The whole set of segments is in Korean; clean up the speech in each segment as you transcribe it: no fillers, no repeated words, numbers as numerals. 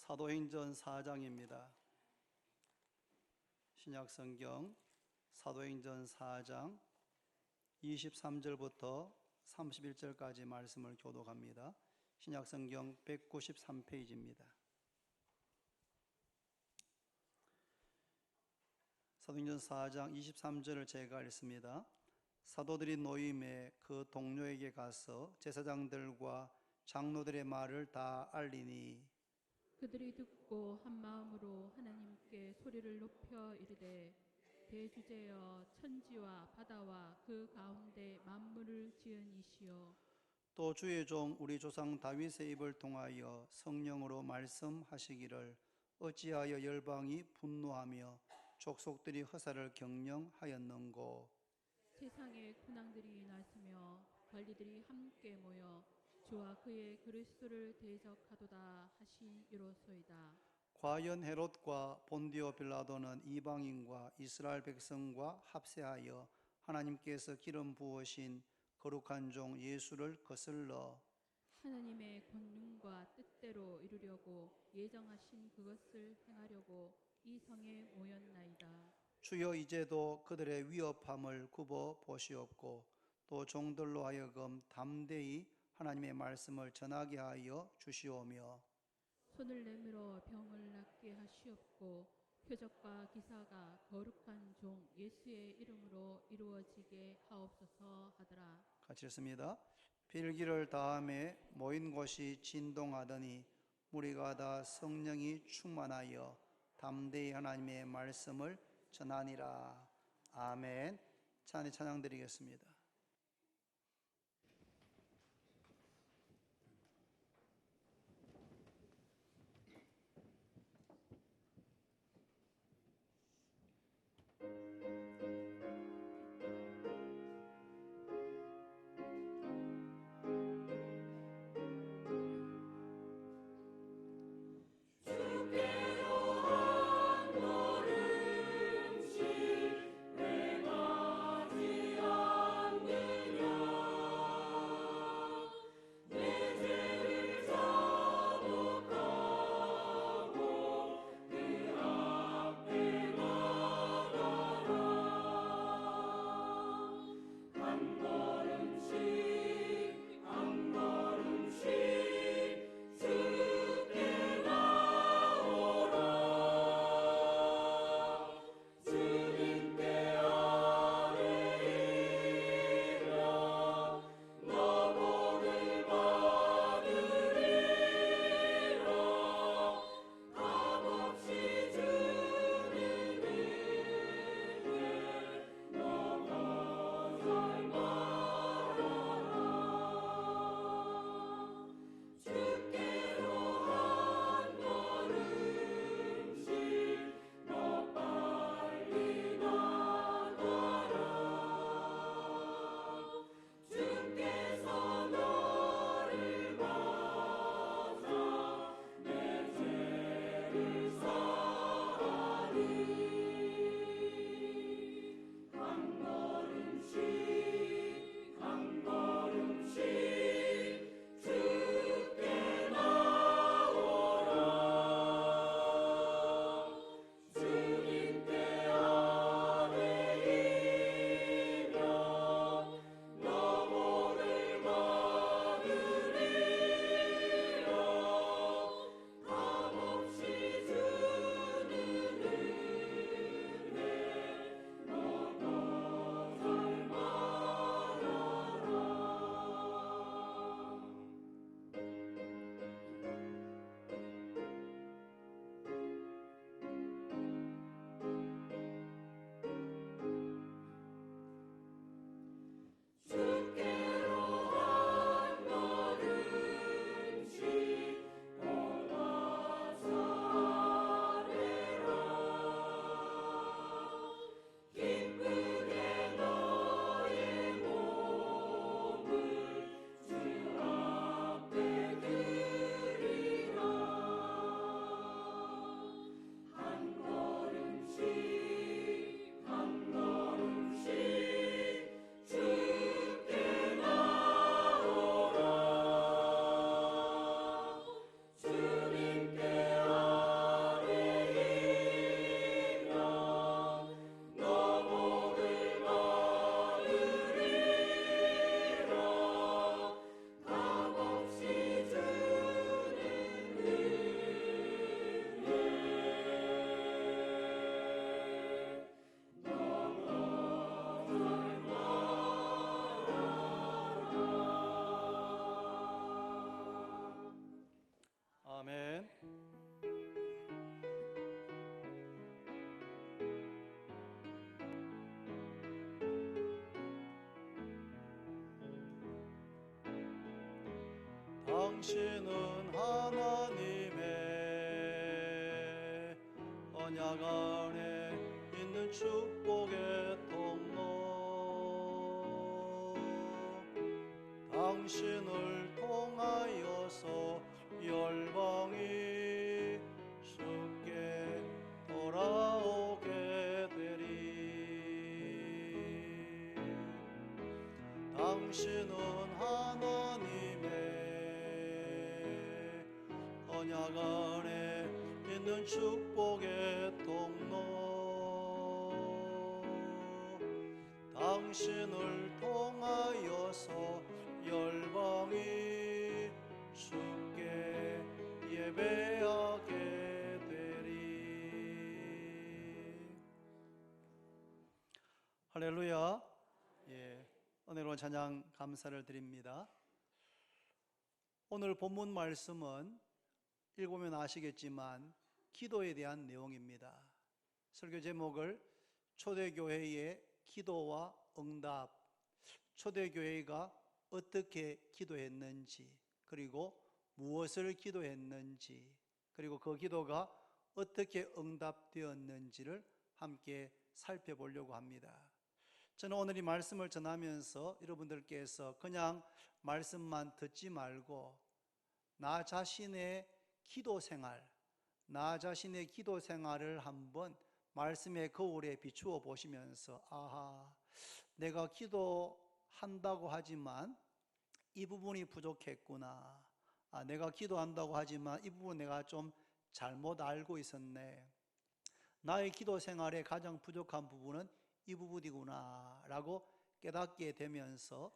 사도행전 4장입니다. 신약성경 사도행전 4장 23절부터 31절까지 말씀을 교독합니다. 신약성경 193페이지입니다. 사도행전 4장 23절을 제가 읽습니다. 사도들이 노임에 그 동료에게 가서 제사장들과 장로들의 말을 다 알리니 그들이 듣고 한 마음으로 하나님께 소리를 높여 이르되 대주제여 천지와 바다와 그 가운데 만물을 지은 이시여 또 주의 종 우리 조상 다윗의 입을 통하여 성령으로 말씀하시기를 어찌하여 열방이 분노하며 족속들이 허사를 경영하였는고. 세상에 군왕들이 났으며 관리들이 함께 모여 주와 그의 그리스도를 대적하도다 하신 이로소이다. 과연 헤롯과 본디오 빌라도는 이방인과 이스라엘 백성과 합세하여 하나님께서 기름 부으신 거룩한 종 예수를 거슬러 하나님의 권능과 뜻대로 이루려고 예정하신 그것을 행하려고 이 성에 모였나이다. 주여 이제도 그들의 위협함을 굽어 보시옵고 또 종들로 하여금 담대히 하나님의 말씀을 전하게 하여 주시오며 손을 내밀어 병을 낫게 하시옵고 표적과 기사가 거룩한 종 예수의 이름으로 이루어지게 하옵소서 하더라. 같이 읽습니다. 필기를 다함에 모인 곳이 진동하더니 무리가 다 성령이 충만하여 담대히 하나님의 말씀을 전하니라. 아멘. 찬양 드리겠습니다. 내 맞이 않 당신은 하나님의 언약 안에 있는 축복의 통로 당신을 통하여서 열방이 쉽게 돌아오게 되리 당신은 하나님의 언약 안에 있는 축복의 통로 당신을 통하여서 열방이 주께 예배하게 되리. 할렐루야. 은혜로운 찬양 감사를 드립니다. 오늘 본문 말씀은 읽으면 아시겠지만 기도에 대한 내용입니다. 설교 제목을 초대교회의 기도와 응답, 초대교회가 어떻게 기도했는지, 그리고 무엇을 기도했는지, 그리고 그 기도가 어떻게 응답되었는지를 함께 살펴보려고 합니다. 저는 오늘 이 말씀을 전하면서 여러분들께서 그냥 말씀만 듣지 말고 나 자신의 기도 생활을 한번 말씀의 거울에 비추어 보시면서 아하, 내가 기도한다고 하지만 이 부분이 부족했구나. 내가 기도한다고 하지만 이 부분 내가 좀 잘못 알고 있었네. 나의 기도 생활에 가장 부족한 부분은 이 부분이구나 라고 깨닫게 되면서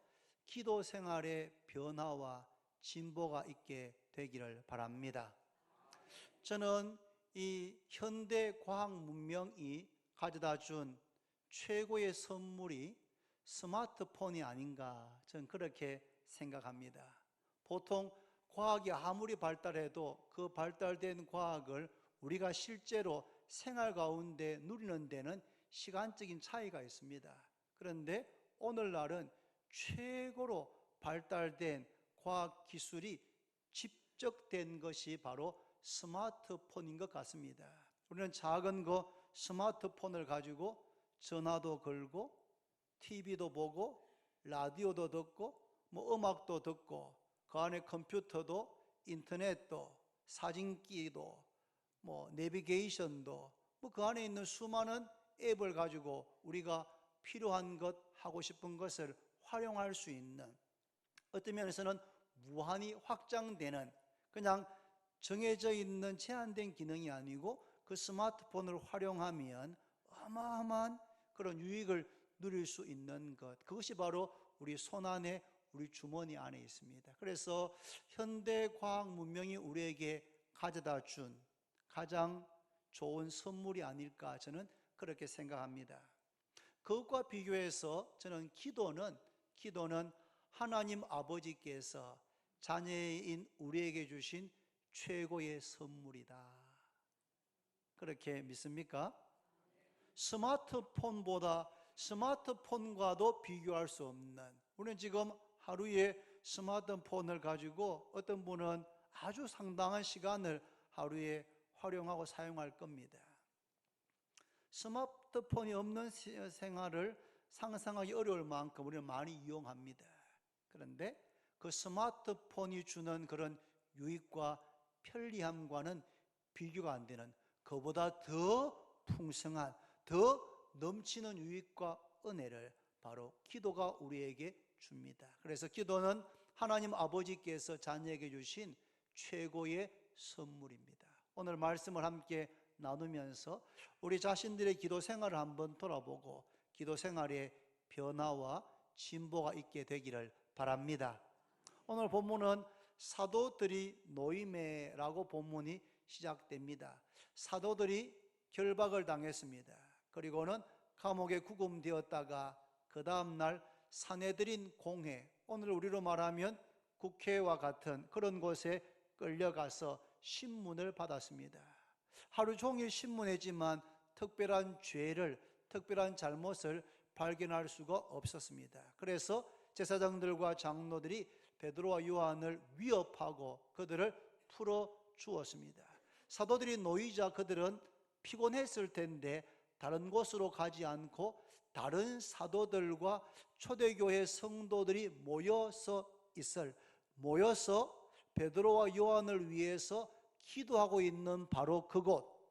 기도 생활의 변화와 진보가 있게 되기를 바랍니다. 저는 이 현대 과학 문명이 가져다 준 최고의 선물이 스마트폰이 아닌가, 저는 그렇게 생각합니다. 보통 과학이 아무리 발달해도 그 발달된 과학을 우리가 실제로 생활 가운데 누리는 데는 시간적인 차이가 있습니다. 그런데 오늘날은 최고로 발달된 과학 기술이 집적된 것이 바로 스마트폰인 것 같습니다. 우리는 작은 스마트폰을 가지고 전화도 걸고 TV도 보고 라디오도 듣고 음악도 듣고 그 안에 컴퓨터도 인터넷도 사진기도 내비게이션도 그 안에 있는 수많은 앱을 가지고 우리가 필요한 것, 하고 싶은 것을 활용할 수 있는, 어떤 면에서는 무한히 확장되는, 그냥 정해져 있는 제한된 기능이 아니고 그 스마트폰을 활용하면 어마어마한 그런 유익을 누릴 수 있는 것, 그것이 바로 우리 손 안에, 우리 주머니 안에 있습니다. 그래서 현대 과학 문명이 우리에게 가져다 준 가장 좋은 선물이 아닐까, 저는 그렇게 생각합니다. 그것과 비교해서 저는 기도는 하나님 아버지께서 자녀인 우리에게 주신 최고의 선물이다, 그렇게 믿습니까? 스마트폰과도 비교할 수 없는, 우리는 지금 하루에 스마트폰을 가지고 어떤 분은 아주 상당한 시간을 하루에 활용하고 사용할 겁니다. 스마트폰이 없는 생활을 상상하기 어려울 만큼 우리는 많이 이용합니다. 그런데 그 스마트폰이 주는 그런 유익과 편리함과는 비교가 안 되는, 그보다 더 풍성한, 더 넘치는 유익과 은혜를 바로 기도가 우리에게 줍니다. 그래서 기도는 하나님 아버지께서 자녀에게 주신 최고의 선물입니다. 오늘 말씀을 함께 나누면서 우리 자신들의 기도 생활을 한번 돌아보고 기도 생활의 변화와 진보가 있게 되기를 바랍니다. 오늘 본문은 사도들이 노임해라고 본문이 시작됩니다. 사도들이 결박을 당했습니다. 그리고는 감옥에 구금되었다가 그 다음날 산헤드린 공회, 오늘 우리로 말하면 국회와 같은 그런 곳에 끌려가서 신문을 받았습니다. 하루 종일 신문했지만 특별한 죄를, 특별한 잘못을 발견할 수가 없었습니다. 그래서 제사장들과 장로들이 베드로와 요한을 위협하고 그들을 풀어 주었습니다. 사도들이 놓이자 그들은 피곤했을 텐데 다른 곳으로 가지 않고 다른 사도들과 초대교회 성도들이 모여서 베드로와 요한을 위해서 기도하고 있는 바로 그곳.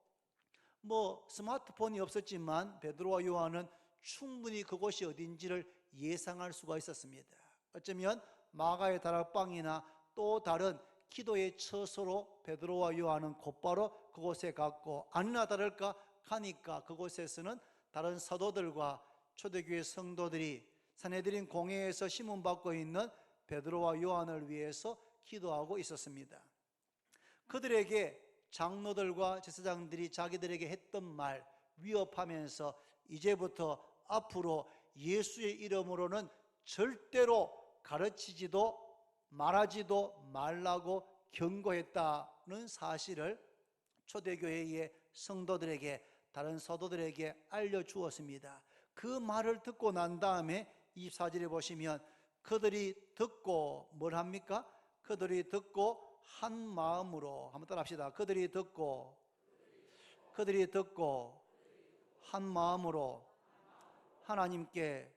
스마트폰이 없었지만 베드로와 요한은 충분히 그곳이 어딘지를 예상할 수가 있었습니다. 어쩌면 마가의 다락방이나 또 다른 기도의 처소로 베드로와 요한은 곧바로 그곳에 갔고, 아니나 다를까 가니까 그곳에서는 다른 사도들과 초대교회 성도들이 산헤드린 공회에서 심문받고 있는 베드로와 요한을 위해서 기도하고 있었습니다. 그들에게 장로들과 제사장들이 자기들에게 했던 말 위협하면서 이제부터 앞으로 예수의 이름으로는 절대로 가르치지도 말하지도 말라고 경고했다는 사실을 초대교회의 성도들에게, 다른 사도들에게 알려주었습니다. 그 말을 듣고 난 다음에 24절에 보시면 그들이 듣고 뭘 합니까? 그들이 듣고 한 마음으로, 한번 따라 합시다. 그들이 듣고 한 마음으로 하나님께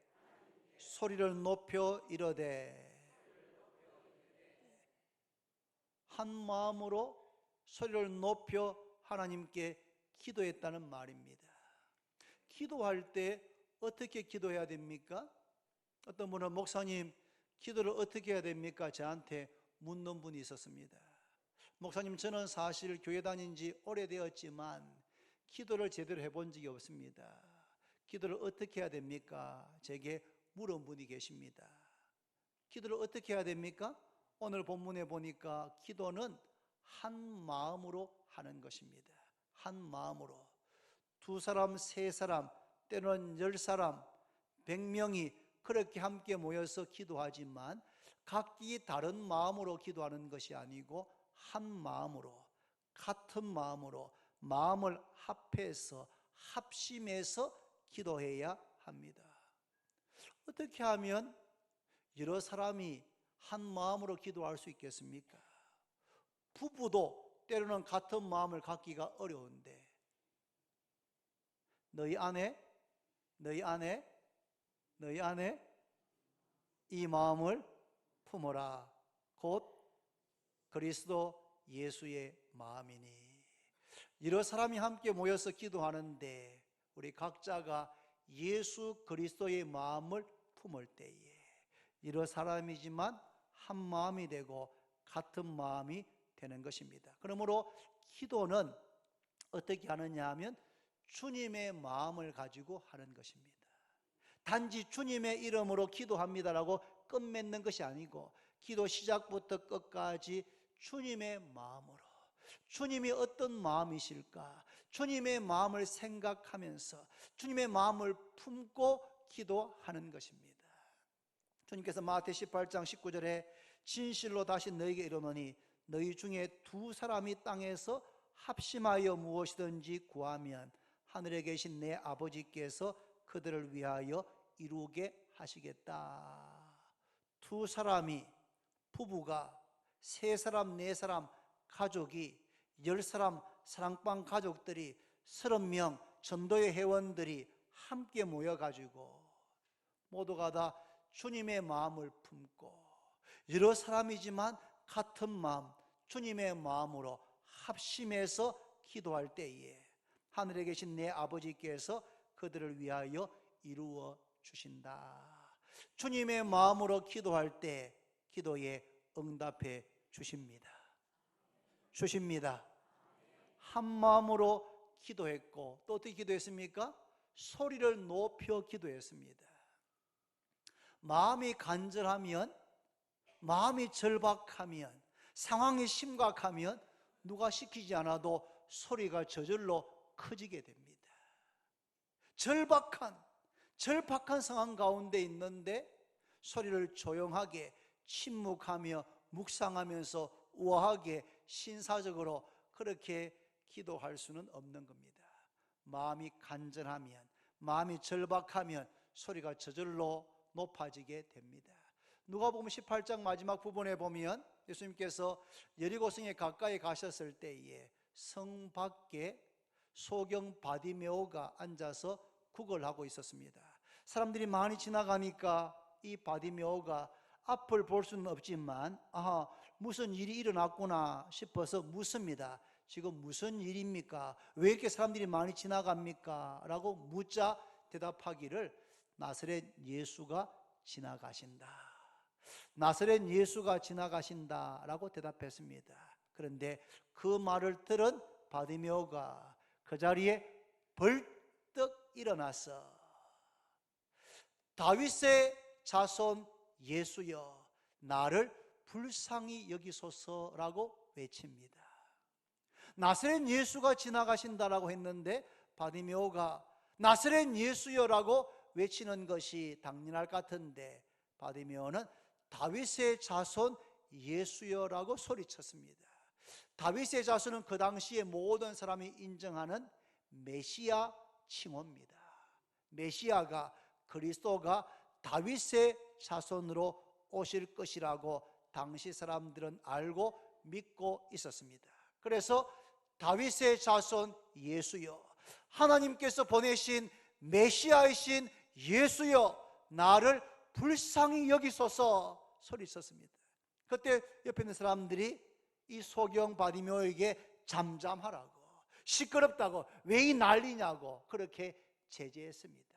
소리를 높여 이르되, 한 마음으로 소리를 높여 하나님께 기도했다는 말입니다. 기도할 때 어떻게 기도해야 됩니까? 어떤 분은 목사님 기도를 어떻게 해야 됩니까? 저한테 묻는 분이 있었습니다. 목사님, 저는 사실 교회 다닌 지 오래되었지만 기도를 제대로 해본 적이 없습니다. 기도를 어떻게 해야 됩니까? 제게 물은 분이 계십니다. 기도를 어떻게 해야 됩니까? 오늘 본문에 보니까 기도는 한 마음으로 하는 것입니다. 한 마음으로. 두 사람, 세 사람, 때로는 10사람, 100명이 그렇게 함께 모여서 기도하지만 각기 다른 마음으로 기도하는 것이 아니고 한 마음으로, 같은 마음으로 마음을 합해서 합심해서 기도해야 합니다. 어떻게 하면 여러 사람이 한 마음으로 기도할 수 있겠습니까? 부부도 때로는 같은 마음을 갖기가 어려운데, 너희 안에 이 마음을 품어라. 곧 그리스도 예수의 마음이니. 여러 사람이 함께 모여서 기도하는데 우리 각자가 예수 그리스도의 마음을 품을 때에 여러 사람이지만 한 마음이 되고 같은 마음이 되는 것입니다. 그러므로 기도는 어떻게 하느냐 하면 주님의 마음을 가지고 하는 것입니다. 단지 주님의 이름으로 기도합니다라고 끝맺는 것이 아니고 기도 시작부터 끝까지 주님의 마음으로, 주님이 어떤 마음이실까, 주님의 마음을 생각하면서 주님의 마음을 품고 기도하는 것입니다. 주님께서 마태 18장 19절에 진실로 다시 너희에게 이르노니 너희 중에 두 사람이 땅에서 합심하여 무엇이든지 구하면 하늘에 계신 내 아버지께서 그들을 위하여 이루게 하시겠다. 두 사람이, 부부가, 세 사람, 네 사람, 가족이, 10사람, 사랑방 가족들이, 30명 전도의 회원들이 함께 모여가지고 모두가 다 주님의 마음을 품고 여러 사람이지만 같은 마음, 주님의 마음으로 합심해서 기도할 때에 하늘에 계신 내 아버지께서 그들을 위하여 이루어 주신다. 주님의 마음으로 기도할 때 기도에 응답해 주십니다. 한 마음으로 기도했고 또 어떻게 기도했습니까? 소리를 높여 기도했습니다. 마음이 간절하면, 마음이 절박하면, 상황이 심각하면 누가 시키지 않아도 소리가 저절로 커지게 됩니다. 절박한 상황 가운데 있는데 소리를 조용하게 침묵하며 묵상하면서 우아하게 신사적으로 그렇게 기도할 수는 없는 겁니다. 마음이 간절하면, 마음이 절박하면 소리가 저절로 높아지게 됩니다. 누가복음 18장 마지막 부분에 보면 예수님께서 여리고성에 가까이 가셨을 때에 성 밖에 소경 바디메오가 앉아서 구걸하고 있었습니다. 사람들이 많이 지나가니까 이 바디메오가 앞을 볼 수는 없지만 무슨 일이 일어났구나 싶어서 묻습니다. 지금 무슨 일입니까? 왜 이렇게 사람들이 많이 지나갑니까? 라고 묻자 대답하기를 나사렛 예수가 지나가신다. 나사렛 예수가 지나가신다 라고 대답했습니다. 그런데 그 말을 들은 바디메오가 그 자리에 벌떡 일어나서 다윗의 자손 예수여 나를 불쌍히 여기소서라고 외칩니다. 나사렛 예수가 지나가신다라고 했는데 바디메오가 나사렛 예수여라고 외치는 것이 당연할 것 같은데 바디메오는 다윗의 자손 예수여라고 소리쳤습니다. 다윗의 자손은 그 당시에 모든 사람이 인정하는 메시아 칭호입니다. 메시아가 그리스도가 다윗의 자손으로 오실 것이라고 당시 사람들은 알고 믿고 있었습니다. 그래서 다윗의 자손 예수여 하나님께서 보내신 메시아이신 예수여 나를 불쌍히 여기소서 소리쳤습니다. 그때 옆에 있는 사람들이 이 소경 바디메오에게 잠잠하라고 시끄럽다고 왜 이 난리냐고 그렇게 제지했습니다.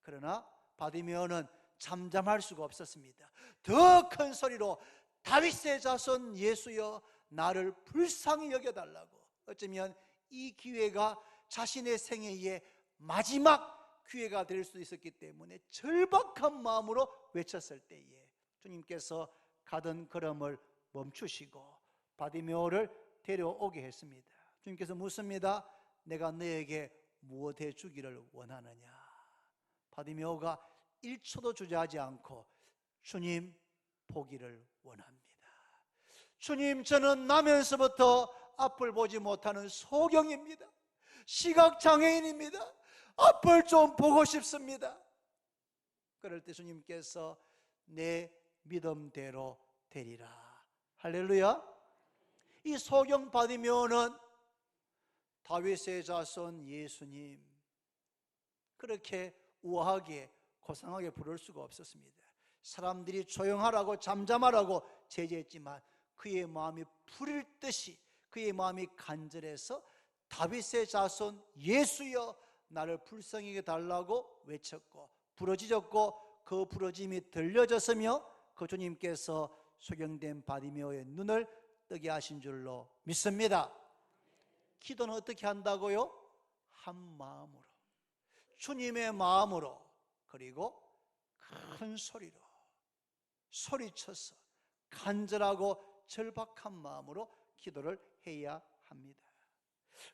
그러나 바디메오는 잠잠할 수가 없었습니다. 더 큰 소리로 다윗의 자손 예수여 나를 불쌍히 여겨달라고. 어쩌면 이 기회가 자신의 생애의 마지막 기회가 될 수 있었기 때문에 절박한 마음으로 외쳤을 때에 주님께서 가던 걸음을 멈추시고 바디메오를 데려오게 했습니다. 주님께서 묻습니다. 내가 너에게 무엇 해주기를 원하느냐? 바디메오가 1초도 주저하지 않고 주님 보기를 원합니다. 주님 저는 나면서부터 앞을 보지 못하는 소경입니다. 시각장애인입니다. 앞을 좀 보고 싶습니다. 그럴 때 주님께서 내 믿음대로 되리라. 할렐루야. 이 소경 바디메오는 다윗의 자손 예수님 그렇게 우아하게 고상하게 부를 수가 없었습니다. 사람들이 조용하라고 잠잠하라고 제지했지만 그의 마음이 불일 듯이 그의 마음이 간절해서 다윗의 자손 예수여 나를 불쌍히 여겨달라고 외쳤고 부르짖었고 그 부르짖음이 들려졌으며 그 주님께서 소경된 바디메오의 눈을 뜨게 하신 줄로 믿습니다. 기도는 어떻게 한다고요? 한 마음으로 주님의 마음으로 그리고 큰 소리로 소리쳐서 간절하고 절박한 마음으로 기도를 해야 합니다.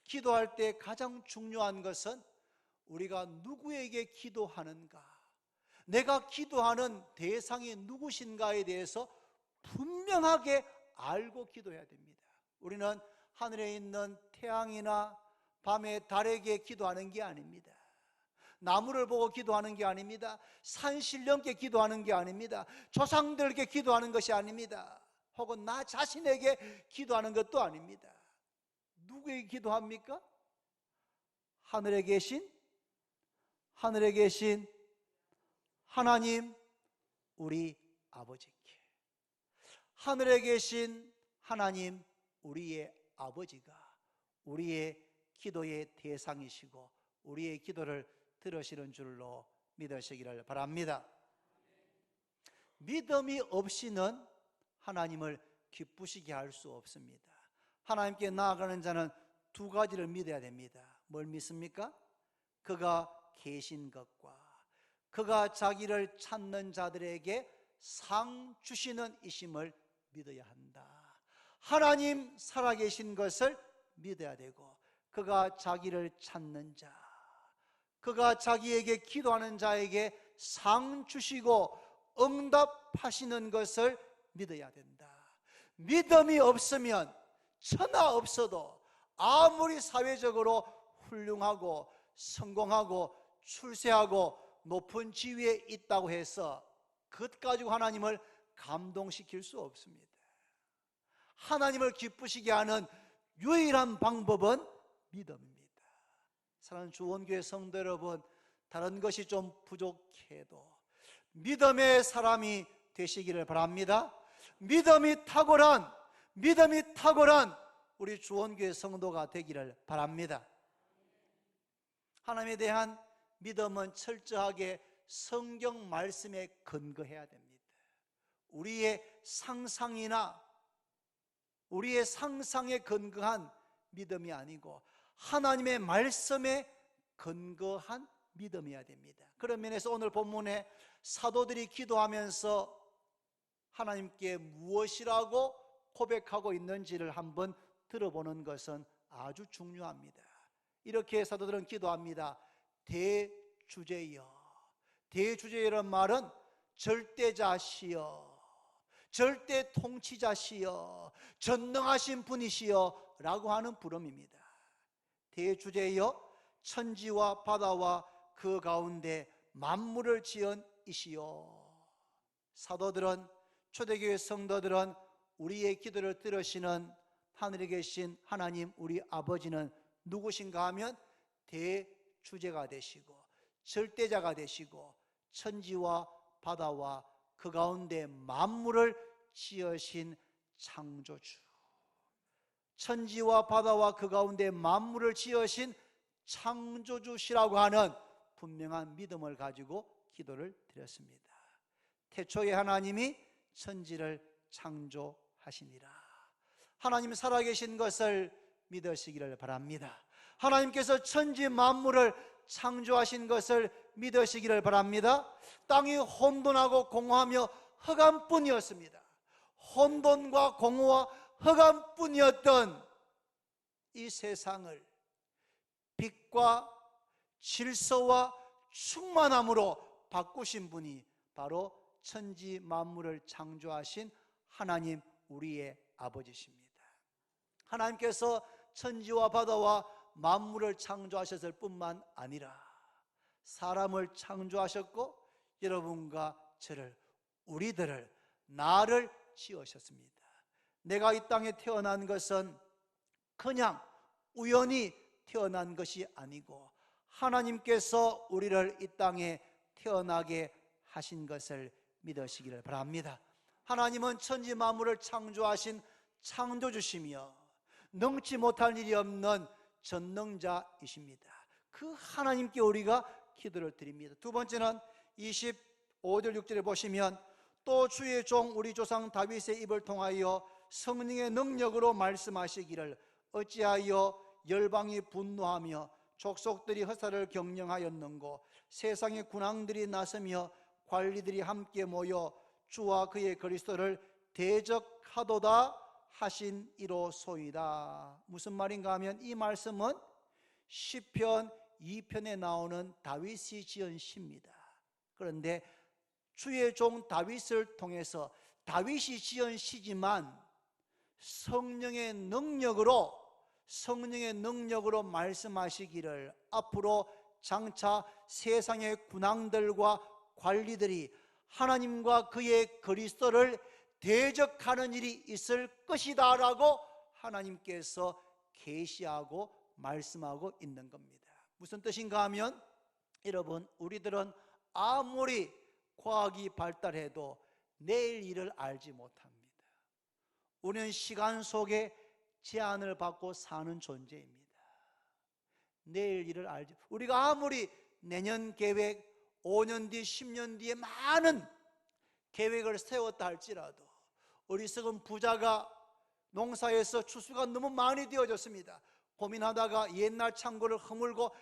기도할 때 가장 중요한 것은 우리가 누구에게 기도하는가, 내가 기도하는 대상이 누구신가에 대해서 분명하게 알고 기도해야 됩니다. 우리는 하늘에 있는 태양이나 밤에 달에게 기도하는 게 아닙니다. 나무를 보고 기도하는 게 아닙니다. 산신령께 기도하는 게 아닙니다. 조상들에게 기도하는 것이 아닙니다. 혹은 나 자신에게 기도하는 것도 아닙니다. 누구에게 기도합니까? 하늘에 계신 하나님 우리 아버지께, 하늘에 계신 하나님 우리의 아버지가 우리의 기도의 대상이시고 우리의 기도를 들으시는 줄로 믿으시기를 바랍니다. 믿음이 없이는 하나님을 기쁘시게 할 수 없습니다. 하나님께 나아가는 자는 두 가지를 믿어야 됩니다. 뭘 믿습니까? 그가 계신 것과 그가 자기를 찾는 자들에게 상 주시는 이심을 믿어야 한다. 하나님 살아계신 것을 믿어야 되고 그가 자기를 찾는 자, 그가 자기에게 기도하는 자에게 상 주시고 응답하시는 것을 믿어야 된다. 믿음이 없으면 천하 없어도 아무리 사회적으로 훌륭하고 성공하고 출세하고 높은 지위에 있다고 해서 그것 가지고 하나님을 감동시킬 수 없습니다. 하나님을 기쁘시게 하는 유일한 방법은 믿음입니다. 사랑하는 주원교회 성도 여러분, 다른 것이 좀 부족해도 믿음의 사람이 되시기를 바랍니다. 믿음이 탁월한 우리 주원교회 성도가 되기를 바랍니다. 하나님에 대한 믿음은 철저하게 성경 말씀에 근거해야 됩니다. 우리의 상상이나 우리의 상상에 근거한 믿음이 아니고 하나님의 말씀에 근거한 믿음이어야 됩니다. 그런 면에서 오늘 본문에 사도들이 기도하면서 하나님께 무엇이라고 고백하고 있는지를 한번 들어보는 것은 아주 중요합니다. 이렇게 사도들은 기도합니다. 대주제여. 대주제여란 말은 절대자시여, 절대 통치자시여, 전능하신 분이시여 라고 하는 부름입니다. 대주제여, 천지와 바다와 그 가운데 만물을 지은 이시여. 사도들은, 초대교회 성도들은 우리의 기도를 들으시는 하늘에 계신 하나님 우리 아버지는 누구신가 하면 대주제가 되시고 절대자가 되시고 천지와 바다와 그 가운데 만물을 지으신 창조주, 천지와 바다와 그 가운데 만물을 지으신 창조주시라고 하는 분명한 믿음을 가지고 기도를 드렸습니다. 태초에 하나님이 천지를 창조하시니라. 하나님 살아계신 것을 믿으시기를 바랍니다. 하나님께서 천지 만물을 창조하신 것을 믿으시기를 바랍니다. 땅이 혼돈하고 공허하며 흑암뿐이었습니다. 혼돈과 공허와 흑암뿐이었던 이 세상을 빛과 질서와 충만함으로 바꾸신 분이 바로 천지 만물을 창조하신 하나님 우리의 아버지십니다. 하나님께서 천지와 바다와 만물을 창조하셨을 뿐만 아니라 사람을 창조하셨고 여러분과 저를, 우리들을, 나를 지으셨습니다. 내가 이 땅에 태어난 것은 그냥 우연히 태어난 것이 아니고 하나님께서 우리를 이 땅에 태어나게 하신 것을 믿으시기를 바랍니다. 하나님은 천지 만물을 창조하신 창조주시며 능치 못할 일이 없는 전능자이십니다. 그 하나님께 우리가 기도를 드립니다. 두 번째는 25절 6절에 보시면 또 주의 종 우리 조상 다윗의 입을 통하여 성령의 능력으로 말씀하시기를 어찌하여 열방이 분노하며 족속들이 허사를 경영하였는고 세상의 군왕들이 나서며 관리들이 함께 모여 주와 그의 그리스도를 대적하도다 하신 이로소이다. 무슨 말인가 하면 이 말씀은 시편 2편에 나오는 다윗이 지은 시입니다. 그런데 주의 종 다윗을 통해서 다윗이 지은 시지만 성령의 능력으로 말씀하시기를 앞으로 장차 세상의 군왕들과 관리들이 하나님과 그의 그리스도를 대적하는 일이 있을 것이다 라고 하나님께서 계시하고 말씀하고 있는 겁니다. 무슨 뜻인가 하면 여러분, 우리들은 아무리 과학이 발달해도 내일 일을 알지 못합니다. 우리는 시간 속에 제한을 받고 사는 존재입니다. 내일 일을 알지, 우리가 아무리 내년 계획, 5년 뒤, 10년 뒤에 많은 계획을 세웠다 할지라도 어리석은 부자가 농사에서 추수가 너무 많이 되어졌습니다. 고민하다가 옛날 창고를 허물고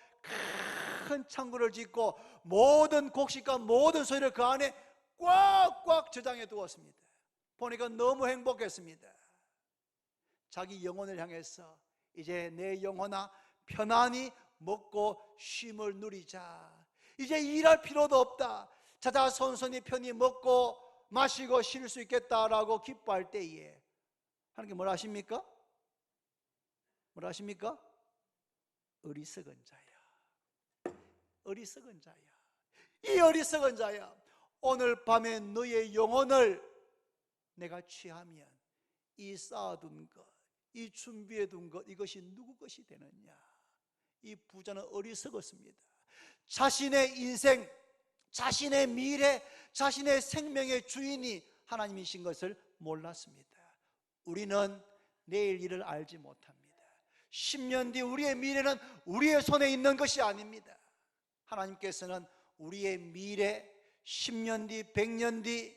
큰 창고를 짓고 모든 곡식과 모든 소리를 그 안에 꽉꽉 저장해 두었습니다. 보니까 너무 행복했습니다. 자기 영혼을 향해서 이제 내 영혼아 편안히 먹고 쉼을 누리자. 이제 일할 필요도 없다. 자자 선선히 편히 먹고 마시고 쉴 수 있겠다라고 기뻐할 때에 하나님께 뭐라 하십니까? 뭐라 하십니까? 어리석은 자야, 어리석은 자야, 이 어리석은 자야, 오늘 밤에 너의 영혼을 내가 취하면 이 쌓아둔 것, 이 준비해둔 것, 이것이 누구 것이 되느냐? 이 부자는 어리석었습니다. 자신의 인생, 자신의 미래, 자신의 생명의 주인이 하나님이신 것을 몰랐습니다. 우리는 내일 일을 알지 못합니다. 10년 뒤 우리의 미래는 우리의 손에 있는 것이 아닙니다. 하나님께서는 우리의 미래, 10년 뒤, 100년 뒤,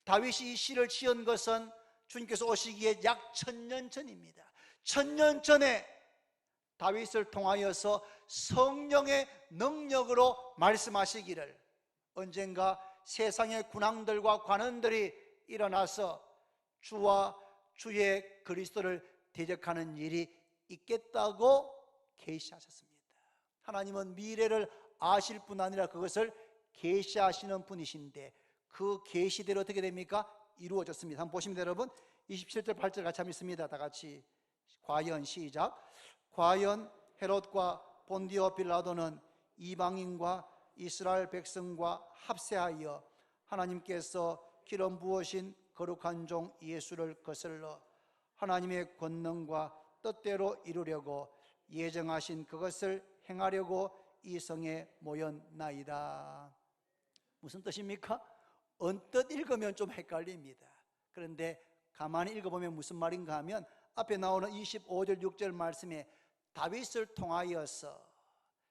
다윗이 이 시를 지은 것은 주님께서 오시기에 약 1000년 전입니다. 1000년 전에 다윗을 통하여서 성령의 능력으로 말씀하시기를 언젠가 세상의 군왕들과 관원들이 일어나서 주와 주의 그리스도를 대적하는 일이 있겠다고 계시하셨습니다. 하나님은 미래를 아실 뿐 아니라 그것을 계시하시는 분이신데 그 계시대로 어떻게 됩니까? 이루어졌습니다. 한번 보시면 여러분 27절 8절 같이 한번 읽습니다. 다 같이 과연 시작. 과연 헤롯과 본디오 빌라도는 이방인과 이스라엘 백성과 합세하여 하나님께서 기름 부으신 거룩한 종 예수를 거슬러 하나님의 권능과 뜻대로 이루려고 예정하신 그것을 행하려고 이 성에 모였나이다. 무슨 뜻입니까? 언뜻 읽으면 좀 헷갈립니다. 그런데 가만히 읽어보면 무슨 말인가 하면 앞에 나오는 25절 6절 말씀에 다윗을 통하여서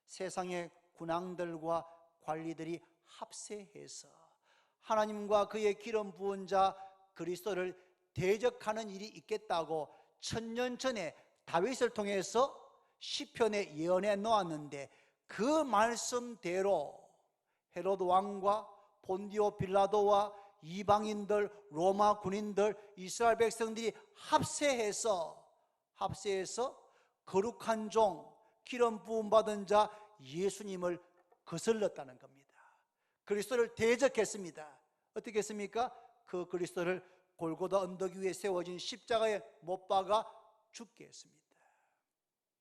세상의 군왕들과 관리들이 합세해서 하나님과 그의 기름 부은 자 그리스도를 대적하는 일이 있겠다고 1000년 전에 다윗을 통해서 시편에 예언해 놓았는데 그 말씀대로 헤롯 왕과 본디오 빌라도와 이방인들, 로마 군인들, 이스라엘 백성들이 합세해서 거룩한 종, 기름 부음 받은 자 예수님을 거슬렀다는 겁니다. 그리스도를 대적했습니다. 어떻게 했습니까? 그 그리스도를 골고다 언덕 위에 세워진 십자가에 못 박아 죽게 했습니다.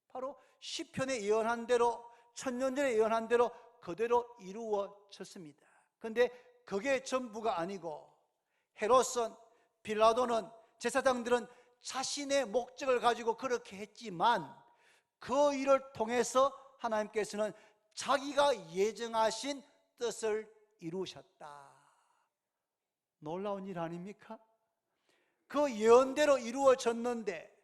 바로 시편에 예언한 대로 1000년 전에 예언한 대로 그대로 이루어졌습니다. 그런데 그게 전부가 아니고 헤롯은, 빌라도는, 제사장들은 자신의 목적을 가지고 그렇게 했지만 그 일을 통해서 하나님께서는 자기가 예정하신 뜻을 이루셨다. 놀라운 일 아닙니까? 그 예언대로 이루어졌는데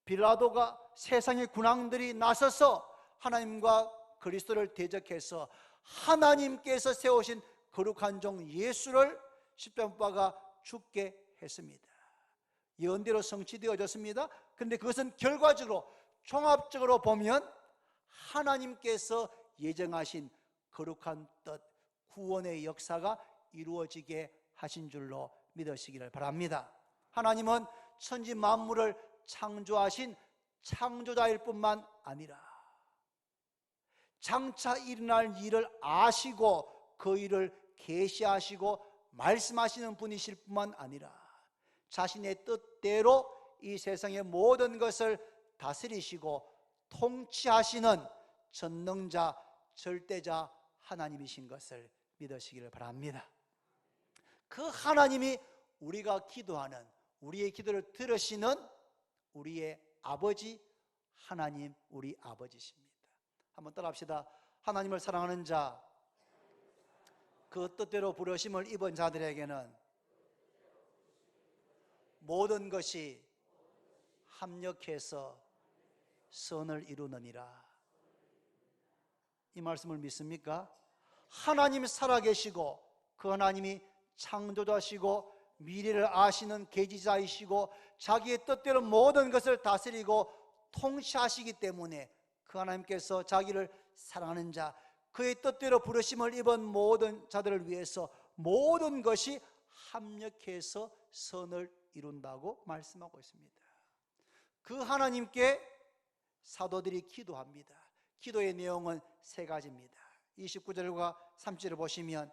빌라도가 세상의 군왕들이 나서서 하나님과 그리스도를 대적해서 하나님께서 세우신 거룩한 종 예수를 십자가에 못 박아 죽게 했습니다. 예언대로 성취되어졌습니다. 그런데 그것은 결과적으로 종합적으로 보면 하나님께서 예정하신 거룩한 뜻, 구원의 역사가 이루어지게 하신 줄로 믿으시기를 바랍니다. 하나님은 천지 만물을 창조하신 창조자일 뿐만 아니라 장차 일어날 일을 아시고 그 일을 계시하시고 말씀하시는 분이실 뿐만 아니라 자신의 뜻대로 이 세상의 모든 것을 다스리시고 통치하시는 전능자, 절대자 하나님이신 것을 믿으시기를 바랍니다. 그 하나님이 우리가 기도하는, 우리의 기도를 들으시는 우리의 아버지 하나님, 우리 아버지십니다. 한번 따라합시다. 하나님을 사랑하는 자, 그 뜻대로 부르심을 입은 자들에게는 모든 것이 합력해서 선을 이루느니라. 이 말씀을 믿습니까? 하나님 살아계시고 그 하나님이 창조자시고 미래를 아시는 계지자이시고 자기의 뜻대로 모든 것을 다스리고 통치하시기 때문에 그 하나님께서 자기를 사랑하는 자, 그의 뜻대로 부르심을 입은 모든 자들을 위해서 모든 것이 합력해서 선을 이룬다고 말씀하고 있습니다. 그 하나님께 사도들이 기도합니다. 기도의 내용은 세 가지입니다. 29절과 30절을 보시면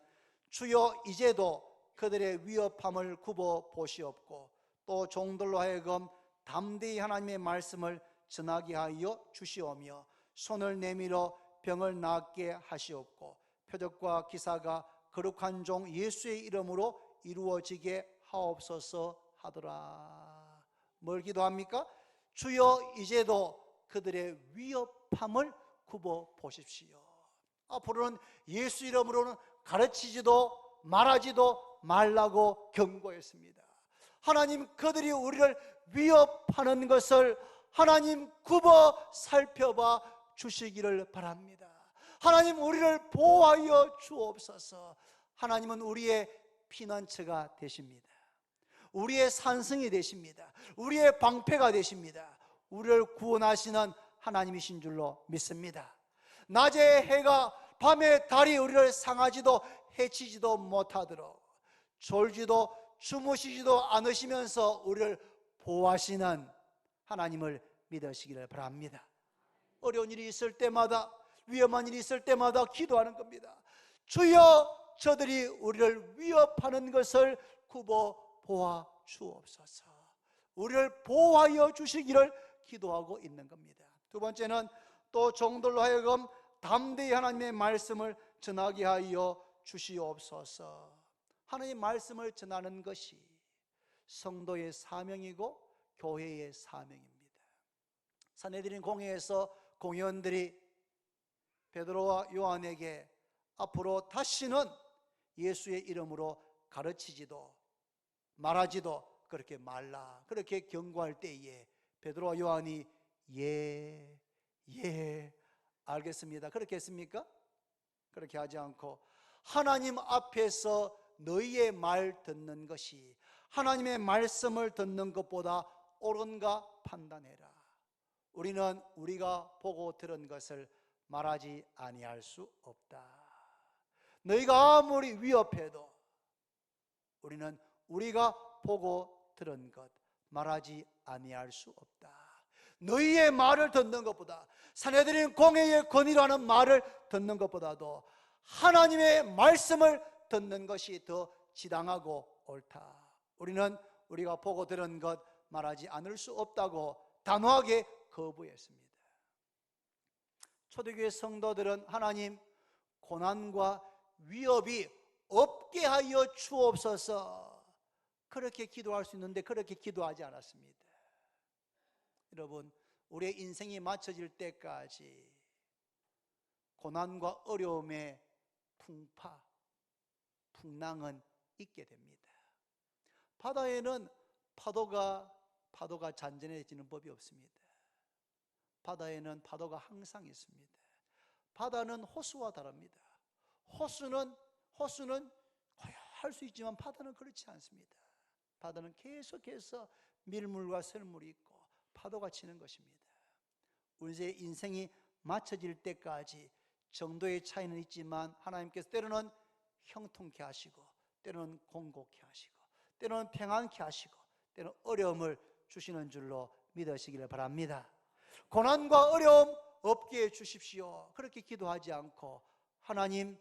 주여 이제도 그들의 위협함을 굽어 보시옵고 또 종들로 하여금 담대히 하나님의 말씀을 전하게 하여 주시오며 손을 내밀어 병을 낫게 하시옵고 표적과 기사가 거룩한 종 예수의 이름으로 이루어지게 하옵소서 하더라. 뭘 기도합니까? 주여 이제도 그들의 위협함을 굽어 보십시오. 앞으로는 예수 이름으로는 가르치지도 말하지도 말라고 경고했습니다. 하나님, 그들이 우리를 위협하는 것을 하나님 굽어 살펴봐 주시기를 바랍니다. 하나님, 우리를 보호하여 주옵소서. 하나님은 우리의 피난처가 되십니다. 우리의 산성이 되십니다. 우리의 방패가 되십니다. 우리를 구원하시는 하나님이신 줄로 믿습니다. 낮에 해가 밤에 달이 우리를 상하지도 해치지도 못하도록 졸지도 주무시지도 않으시면서 우리를 보호하시는 하나님을 믿으시기를 바랍니다. 어려운 일이 있을 때마다, 위험한 일이 있을 때마다 기도하는 겁니다. 주여, 저들이 우리를 위협하는 것을 굽어 보아 주옵소서. 우리를 보호하여 주시기를 기도하고 있는 겁니다. 두 번째는 또 종들로 하여금 담대히 하나님의 말씀을 전하게 하여 주시옵소서. 하나님의 말씀을 전하는 것이 성도의 사명이고 교회의 사명입니다. 산헤드린 공회에서 공회원들이 베드로와 요한에게 앞으로 다시는 예수의 이름으로 가르치지도 말하지도 그렇게 말라, 그렇게 경고할 때에 베드로와 요한이 예 알겠습니다, 그렇게 했습니까? 그렇게 하지 않고 하나님 앞에서 너희의 말 듣는 것이 하나님의 말씀을 듣는 것보다 옳은가 판단해라. 우리는 우리가 보고 들은 것을 말하지 아니할 수 없다. 너희가 아무리 위협해도 우리는 우리가 보고 들은 것 말하지 아니할 수 없다. 너희의 말을 듣는 것보다, 산헤드린 공회의 권위라는 말을 듣는 것보다도 하나님의 말씀을 듣는 것이 더 지당하고 옳다. 우리는 우리가 보고 들은 것 말하지 않을 수 없다고 단호하게 거부했습니다. 초대교회 성도들은 하나님, 고난과 위협이 없게 하여 주옵소서, 그렇게 기도할 수 있는데 그렇게 기도하지 않았습니다. 여러분, 우리의 인생이 맞춰질 때까지 고난과 어려움의 풍랑은 있게 됩니다. 바다에는 파도가 잔잔해지는 법이 없습니다. 바다에는 파도가 항상 있습니다. 바다는 호수와 다릅니다. 호수는 할 수 있지만 바다는 그렇지 않습니다. 바다는 계속해서 밀물과 썰물이 있고 파도가 치는 것입니다. 우리의 인생이 맞춰질 때까지 정도의 차이는 있지만 하나님께서 때로는 형통케 하시고, 때로는 공고케 하시고, 때로는 평안케 하시고, 때로는 어려움을 주시는 줄로 믿으시기를 바랍니다. 고난과 어려움 없게 해주십시오, 그렇게 기도하지 않고 하나님,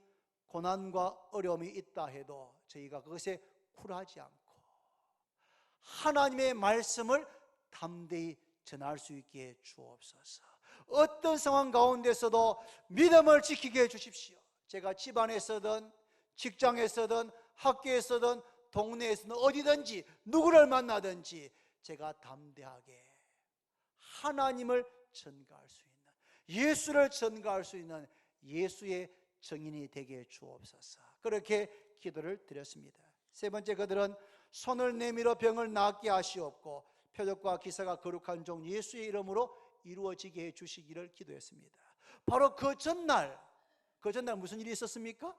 고난과 어려움이 있다 해도 저희가 그것에 굴하지 않고 하나님의 말씀을 담대히 전할 수 있게 주옵소서. 어떤 상황 가운데서도 믿음을 지키게 해주십시오. 제가 집안에서든 직장에서든 학교에서든 동네에서든 어디든지 누구를 만나든지 제가 담대하게 하나님을 전가할 수 있는, 예수를 전가할 수 있는 예수의 증인이 되게 주옵소서. 그렇게 기도를 드렸습니다. 세 번째, 그들은 손을 내밀어 병을 낫게 하시옵고 표적과 기사가 거룩한 종 예수의 이름으로 이루어지게 해 주시기를 기도했습니다. 바로 그 전날 무슨 일이 있었습니까?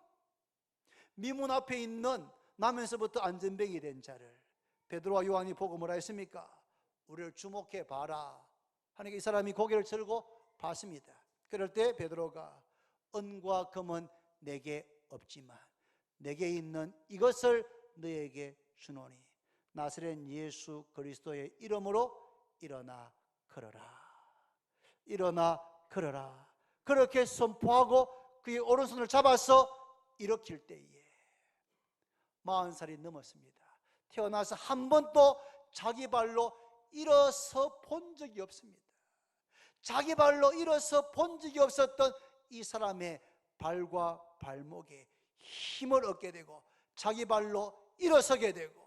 미문 앞에 있는 나면서부터 안전병이 된 자를 베드로와 요한이 보고 뭐라 했습니까? 우리를 주목해 봐라 하니까 이 사람이 고개를 들고 봤습니다. 그럴 때 베드로가 은과 금은 내게 없지만 내게 있는 이것을 너에게 주노니 나사렛 예수 그리스도의 이름으로 일어나 걸어라. 일어나 걸어라. 그렇게 선포하고 그의 오른손을 잡아서 일으킬 때에 40살이 넘었습니다. 태어나서 한 번도 자기 발로 일어서 본 적이 없습니다. 자기 발로 일어서 본 적이 없었던 이 사람의 발과 발목에 힘을 얻게 되고 자기 발로 일어서게 되고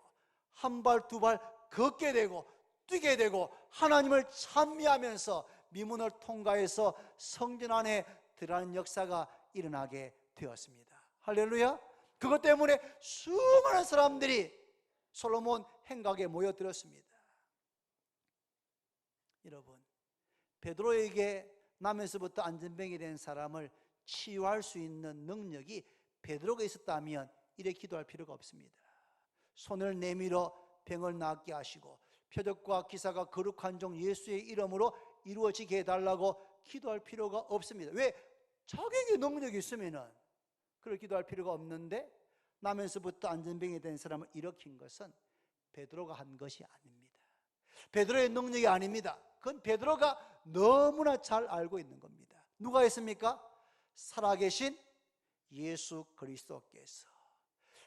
한 발 두 발 걷게 되고 뛰게 되고 하나님을 찬미하면서 미문을 통과해서 성전 안에 들어가는 역사가 일어나게 되었습니다. 할렐루야. 그것 때문에 수많은 사람들이 솔로몬 행각에 모여들었습니다. 여러분, 베드로에게 나면서부터 안전병이 된 사람을 치유할 수 있는 능력이 베드로가 있었다면 이렇게 기도할 필요가 없습니다. 손을 내밀어 병을 낫게 하시고 표적과 기사가 거룩한 종 예수의 이름으로 이루어지게 해달라고 기도할 필요가 없습니다. 왜? 자기에게 능력이 있으면 그걸 기도할 필요가 없는데, 나면서부터 안전병이 된 사람을 일으킨 것은 베드로가 한 것이 아닙니다. 베드로의 능력이 아닙니다. 그건 베드로가 너무나 잘 알고 있는 겁니다. 누가 했습니까? 살아계신 예수 그리스도께서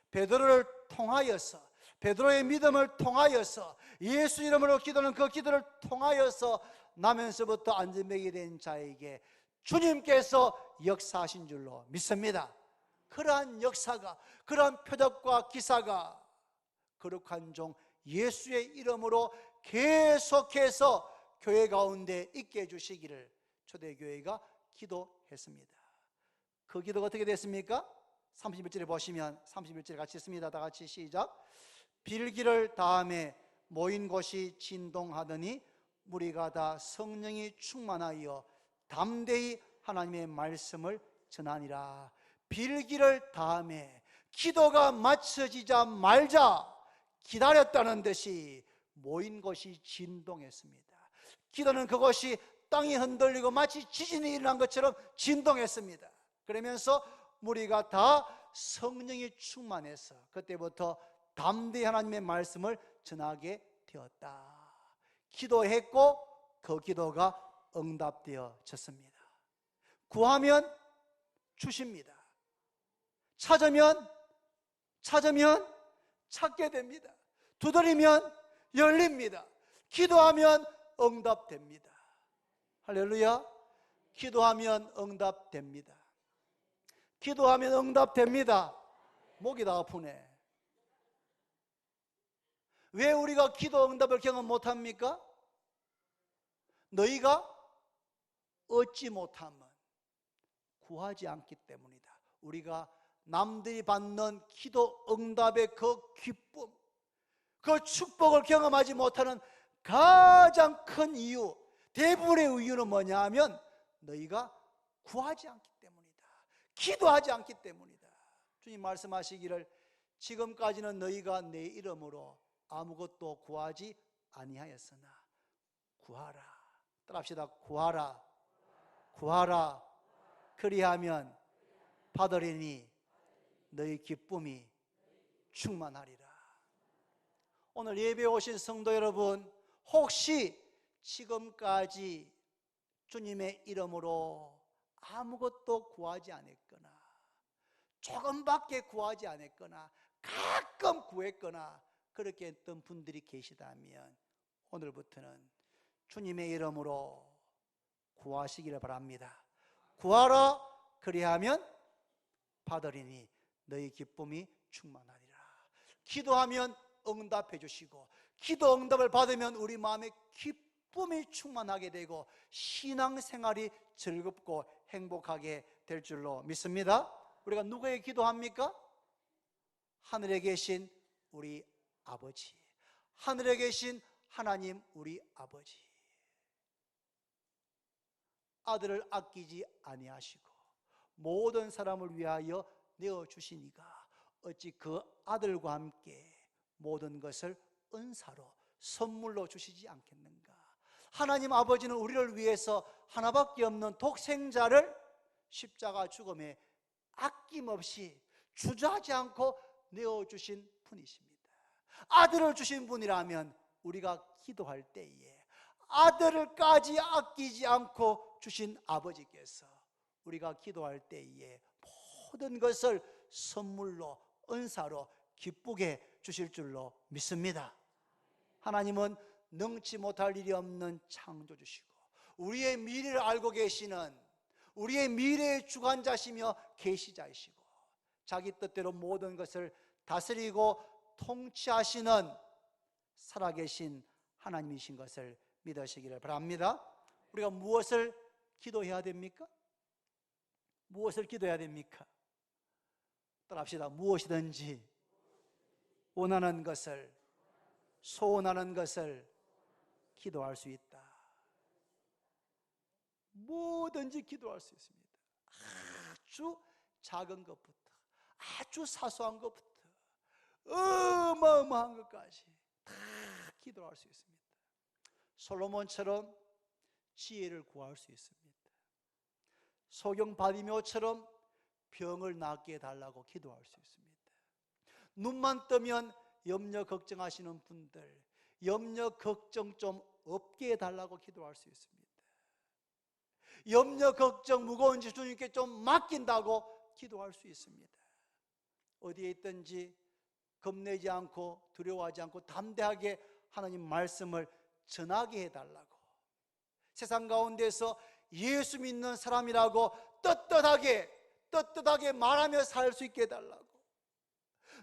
베드로를 통하여서, 베드로의 믿음을 통하여서, 예수 이름으로 기도하는 그 기도를 통하여서 나면서부터 안전병이 된 자에게 주님께서 역사하신 줄로 믿습니다. 그러한 역사가, 그러한 표적과 기사가 거룩한 종 예수의 이름으로 계속해서 교회 가운데 있게 해주시기를 초대교회가 기도했습니다. 그 기도가 어떻게 됐습니까? 31절에 보시면, 31절에 같이 있습니다. 다 같이 시작. 빌기를 다음에 모인 곳이 진동하더니 무리가 다 성령이 충만하여 담대히 하나님의 말씀을 전하니라. 빌기를 다음에 기도가 맞춰지자마자 기다렸다는 듯이 모인 것이 진동했습니다. 기도는 그것이 땅이 흔들리고 마치 지진이 일어난 것처럼 진동했습니다. 그러면서 무리가 다 성령이 충만해서 그때부터 담대히 하나님의 말씀을 전하게 되었다. 기도했고 그 기도가 응답되어졌습니다. 구하면 주십니다. 찾으면 찾게 됩니다. 두드리면 열립니다. 기도하면 응답됩니다. 할렐루야. 기도하면 응답됩니다. 기도하면 응답됩니다. 목이 다 아프네. 왜 우리가 기도 응답을 경험 못합니까? 너희가 얻지 못하면 구하지 않기 때문이다. 우리가 남들이 받는 기도 응답의 그 기쁨, 그 축복을 경험하지 못하는 가장 큰 이유, 대부분의 이유는 뭐냐 하면 너희가 구하지 않기 때문이다. 기도하지 않기 때문이다. 주님 말씀하시기를 지금까지는 너희가 내 이름으로 아무것도 구하지 아니하였으나 구하라. 따라합시다. 구하라. 구하라. 그리하면 받으리니 너희 기쁨이 충만하리라. 오늘 예배에 오신 성도 여러분, 혹시 지금까지 주님의 이름으로 아무것도 구하지 않았거나 조금밖에 구하지 않았거나 가끔 구했거나 그렇게 했던 분들이 계시다면 오늘부터는 주님의 이름으로 구하시기를 바랍니다. 구하라. 그리하면 받으리니 너희 기쁨이 충만하리라. 기도하면 응답해 주시고 기도 응답을 받으면 우리 마음에 기쁨이 충만하게 되고 신앙생활이 즐겁고 행복하게 될 줄로 믿습니다. 우리가 누구에게 기도합니까? 하늘에 계신 우리 아버지, 하늘에 계신 하나님 우리 아버지. 아들을 아끼지 아니하시고 모든 사람을 위하여 내어주시니가 어찌 그 아들과 함께 모든 것을 은사로 선물로 주시지 않겠는가? 하나님 아버지는 우리를 위해서 하나밖에 없는 독생자를 십자가 죽음에 아낌없이 주저하지 않고 내어주신 분이십니다. 아들을 주신 분이라면 우리가 기도할 때에 아들을까지 아끼지 않고 주신 아버지께서 우리가 기도할 때에 모든 것을 선물로 은사로 기쁘게 주실 줄로 믿습니다. 하나님은 능치 못할 일이 없는 창조주시고 우리의 미래를 알고 계시는, 우리의 미래의 주관자시며 계시자이시고 자기 뜻대로 모든 것을 다스리고 통치하시는 살아계신 하나님이신 것을 믿으시기를 바랍니다. 우리가 무엇을 기도해야 됩니까? 무엇을 기도해야 됩니까? 따라합시다. 무엇이든지 원하는 것을, 소원하는 것을 기도할 수 있다. 뭐든지 기도할 수 있습니다. 아주 작은 것부터, 아주 사소한 것부터, 어마어마한 것까지 다 기도할 수 있습니다. 솔로몬처럼 지혜를 구할 수 있습니다. 소경 바디메오처럼 병을 낫게 해달라고 기도할 수 있습니다. 눈만 뜨면 염려 걱정하시는 분들, 염려 걱정 좀 없게 해달라고 기도할 수 있습니다. 염려 걱정 무거운 지 주님께 좀 맡긴다고 기도할 수 있습니다. 어디에 있든지 겁내지 않고 두려워하지 않고 담대하게 하나님 말씀을 전하게 해달라고, 세상 가운데서 예수 믿는 사람이라고 떳떳하게 말하며 살 수 있게 해달라고,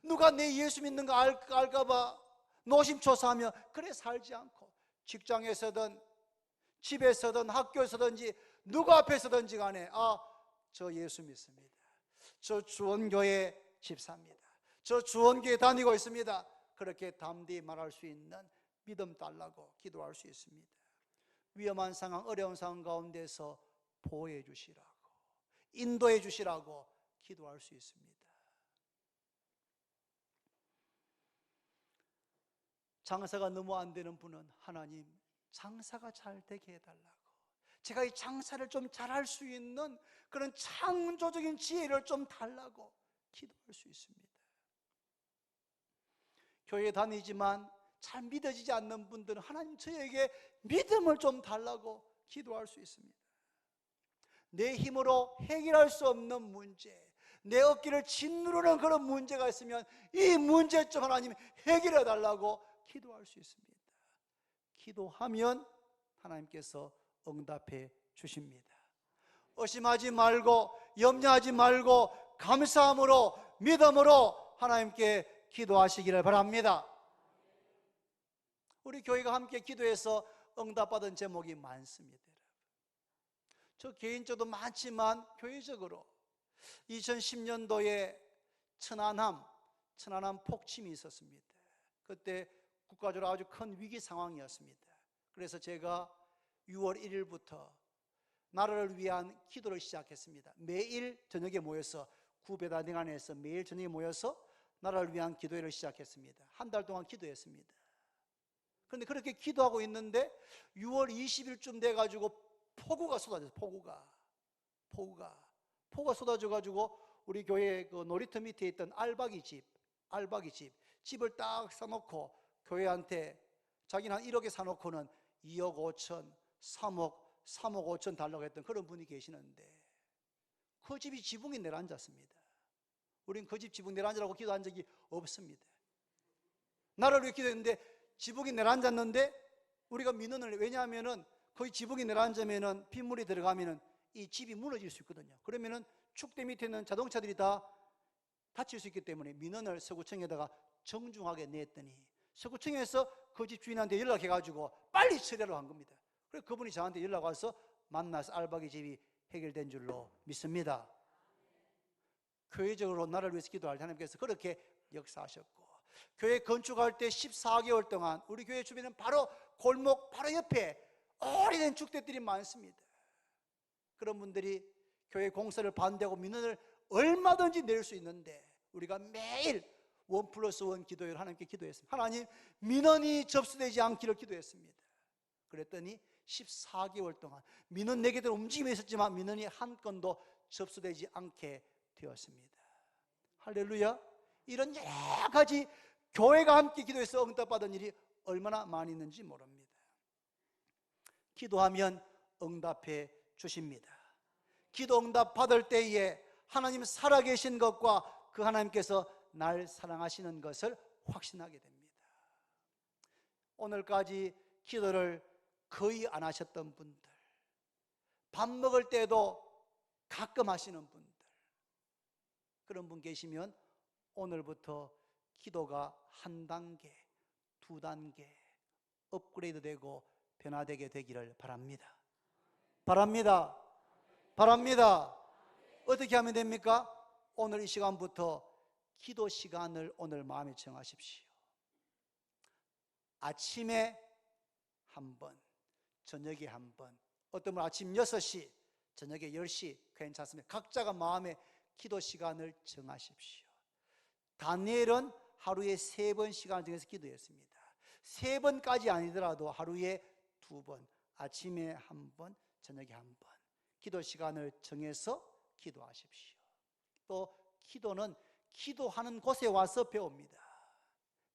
누가 내 예수 믿는 거 알까 봐 노심초사하며 그래 살지 않고, 직장에서든 집에서든 학교에서든지 누구 앞에서든지 간에 저 예수 믿습니다, 저 주원교회 집사입니다, 저 주원교회 다니고 있습니다, 그렇게 담대히 말할 수 있는 믿음 달라고 기도할 수 있습니다. 위험한 상황, 어려운 상황 가운데서 보호해 주시라고, 인도해 주시라고 기도할 수 있습니다. 장사가 너무 안 되는 분은 하나님 장사가 잘 되게 해달라고, 제가 이 장사를 좀 잘할 수 있는 그런 창조적인 지혜를 좀 달라고 기도할 수 있습니다. 교회 다니지만 잘 믿어지지 않는 분들은 하나님 저에게 믿음을 좀 달라고 기도할 수 있습니다. 내 힘으로 해결할 수 없는 문제, 내 어깨를 짓누르는 그런 문제가 있으면 이 문제 좀 하나님 해결해 달라고 기도할 수 있습니다. 기도하면 하나님께서 응답해 주십니다. 의심하지 말고 염려하지 말고 감사함으로 믿음으로 하나님께 기도하시기를 바랍니다. 우리 교회가 함께 기도해서 응답받은 제목이 많습니다. 저 개인적으로 많지만 교회적으로 2010년도에 천안함 폭침이 있었습니다. 그때 국가적으로 아주 큰 위기 상황이었습니다. 그래서 제가 6월 1일부터 나라를 위한 기도를 시작했습니다. 매일 저녁에 모여서 구배다등 안에서 매일 저녁에 모여서 나라를 위한 기도회를 시작했습니다. 한 달 동안 기도했습니다. 그런데 그렇게 기도하고 있는데 6월 20일쯤 돼가지고 폭우가 쏟아졌어요. 폭우가 쏟아져가지고 우리 교회 그 놀이터 밑에 있던 알박이 집을 딱 사놓고 교회한테 자기는 한 1억에 사놓고는 2억 5천, 3억 5천 달라고 했던 그런 분이 계시는데 그 집이 지붕이 내려앉았습니다. 우린 그 집 지붕 내려앉으라고 기도한 적이 없습니다. 나를 위해 기도했는데 지붕이 내려앉았는데 우리가 민원을, 왜냐하면은 거기 지붕이 내려앉으면은 빗물이 들어가면은 이 집이 무너질 수 있거든요. 그러면은 축대 밑에 있는 자동차들이 다 다칠 수 있기 때문에 민원을 서구청에다가 정중하게 냈더니 서구청에서 그 집 주인한테 연락해가지고 빨리 처리하라고 한 겁니다. 그래서 그분이 저한테 연락 와서 만나서 알박이 집이 해결된 줄로 믿습니다. 교회적으로 나를 위해서 기도할 때 하나님께서 그렇게 역사하셨고, 교회 건축할 때 14개월 동안 우리 교회 주변에는 바로 골목 바로 옆에 오래된 축대들이 많습니다. 그런 분들이 교회 공사를 반대하고 민원을 얼마든지 낼 수 있는데 우리가 매일 1+1 기도회를 하나님께 기도했습니다. 하나님, 민원이 접수되지 않기를 기도했습니다. 그랬더니 14개월 동안 민원 내게들 움직임이 있었지만 민원이 한 건도 접수되지 않게 되었습니다. 할렐루야. 이런 여러 가지 교회가 함께 기도해서 응답받은 일이 얼마나 많이 있는지 모릅니다. 기도하면 응답해 주십니다. 기도 응답 받을 때에 하나님 살아계신 것과 그 하나님께서 날 사랑하시는 것을 확신하게 됩니다. 오늘까지 기도를 거의 안 하셨던 분들, 밥 먹을 때도 가끔 하시는 분들, 그런 분 계시면 오늘부터 기도가 한 단계, 두 단계 업그레이드 되고 변화되게 되기를 바랍니다. 바랍니다. 바랍니다. 어떻게 하면 됩니까? 오늘 이 시간부터 기도 시간을 오늘 마음에 정하십시오. 아침에 한 번, 저녁에 한 번, 어떤 분은 아침 6시, 저녁에 10시 괜찮습니다. 각자가 마음에 기도 시간을 정하십시오. 다니엘은 하루에 3번 시간을 정해서 기도했습니다. 3번까지 아니더라도 하루에 2번, 아침에 한 번, 저녁에 한 번 기도 시간을 정해서 기도하십시오. 또 기도는 기도하는 곳에 와서 배웁니다.